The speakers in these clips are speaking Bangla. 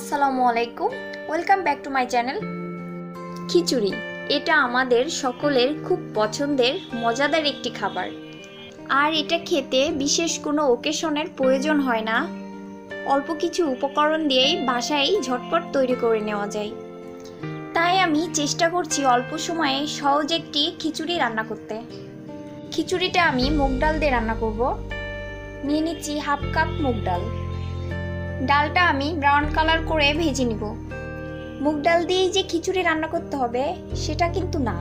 আসসালামু আলাইকুম, welcome back to my channel. Khichdi এটা আমাদের সকলের খুব পছন্দের মজাদার একটি খাবার। আর এটা খেতে বিশেষ কোনো ওকেশনের প্রয়োজন হয় না, অল্প কিছু উপকরণ দিয়েই বাসায় ঝটপট তৈরি করে নেওয়া যায়। তাই আমি চেষ্টা করছি অল্প সময়ে সহজ একটি খিচুড়ি রান্না করতে। খিচুড়িটা আমি মুগ ডাল দিয়ে রান্না করব। নিয়ে নিচ্ছি হাফ কাপ মুগ ডাল। ডালটা আমি ব্রাউন কালার করে ভেজে নিব। মুগ ডাল দিয়েই যে খিচুড়ি রান্না করতে হবে সেটা কিন্তু না,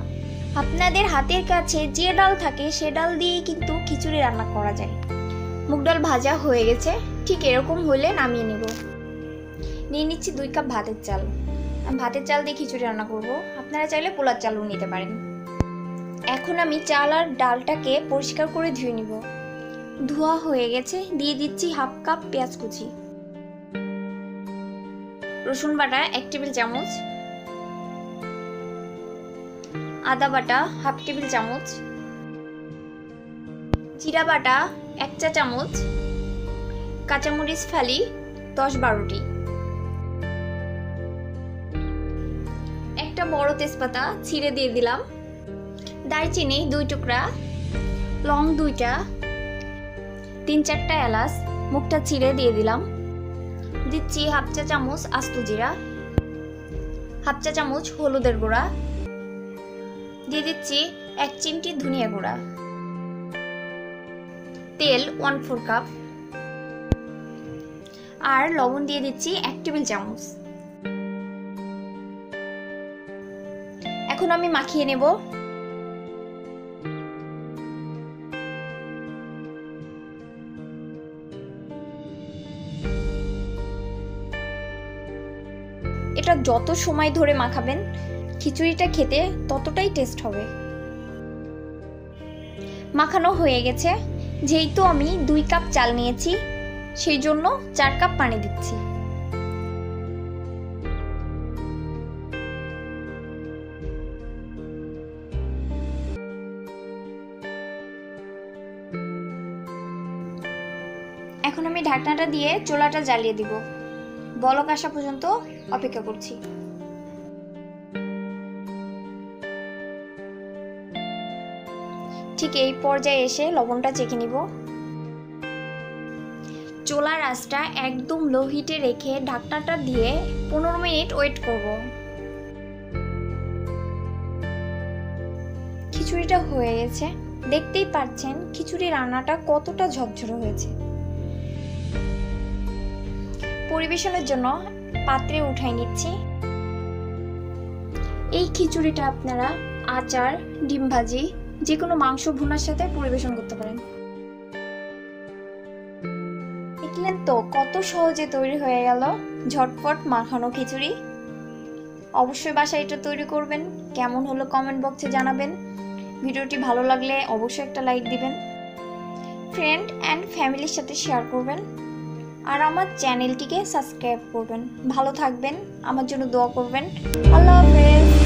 আপনাদের হাতের কাছে যে ডাল থাকে সে ডাল দিয়েই কিন্তু খিচুড়ি রান্না করা যায়। মুগ ডাল ভাজা হয়ে গেছে, ঠিক এরকম হলে নামিয়ে নেব। নিয়ে নিচ্ছি 2 কাপ ভাতের চাল। আমি ভাতের চাল দিয়ে খিচুড়ি রান্না করব, আপনারা চাইলে পোলার চালও নিতে পারেন। এখন আমি চাল আর ডালটাকে পরিষ্কার করে ধুয়ে নিব। ধোয়া হয়ে গেছে, দিয়ে দিচ্ছি হাফ কাপ পেঁয়াজ কুচি, রসুন বাটা 1 টেবিল চামচ, আদা বাটা হাফ টেবিল চামচ, জিরা বাটা 1 চা চামচ, কাঁচামরিচ ফালি 10-12টি, একটা বড় তেজপাতা ছিঁড়ে দিয়ে দিলাম, দারচিনি 2 টুকরা, লং 2টা, 3-4টা এলাচ মুখটা ছিঁড়ে দিয়ে দিলাম। দিচ্ছি হাফ চা চামচ আস্ত জিরা, হাফ চা চামচ হলুদের গুঁড়া, দিয়ে দিচ্ছি 1 চিমটি ধনিয়া গুঁড়া, তেল 1/4 কাপ, আর লবণ দিয়ে দিচ্ছি 1 টেবিল চামচ। এখন আমি মাখিয়ে নেব। এটা যত সময় ধরে মাখাবেন খিচুড়িটা খেতে ততটাই টেস্ট হবে। মাখানো হয়ে গেছে, যেহেতু আমি 2 কাপ চাল নিয়েছি সেই জন্য 4 কাপ পানি দিচ্ছি। এখন আমি ঢাকনাটা দিয়ে চুলাটা জ্বালিয়ে দিব। বলক আসা পর্যন্ত অপেক্ষা করছি। ঠিক এই পর্যায়ে এসে লবণটা চেখে নিব। চুলার আঁচটা একদম লো হিটে রেখে ঢাকনাটা দিয়ে 15 মিনিট ওয়েট করব। খিচুড়িটা হয়ে গেছে, দেখতেই পাচ্ছেন খিচুড়ি রান্নাটা কতটা ঝরঝরে হয়েছে। পরিবেশনের জন্য পাত্রে উঠাই নিচ্ছি। এই খিচুড়িটা আপনারা আচার, ডিম ভাজি, যে কোনো মাংস ভুনার সাথে পরিবেশন করতে পারেন। দেখলেন তো কত সহজে তৈরি হয়ে গেল ঝটপট মাখানো খিচুড়ি। অবশ্যই বাসায় এটা তৈরি করবেন। কেমন হলো কমেন্ট বক্সে জানাবেন। ভিডিওটি ভালো লাগলে অবশ্যই একটা লাইক দিবেন, ফ্রেন্ড অ্যান্ড ফ্যামিলির সাথে শেয়ার করবেন, আর আমার চ্যানেলটিকে সাবস্ক্রাইব করবেন। ভালো থাকবেন, আমার জন্য দোয়া করবেন। আল্লাহ হাফেজ।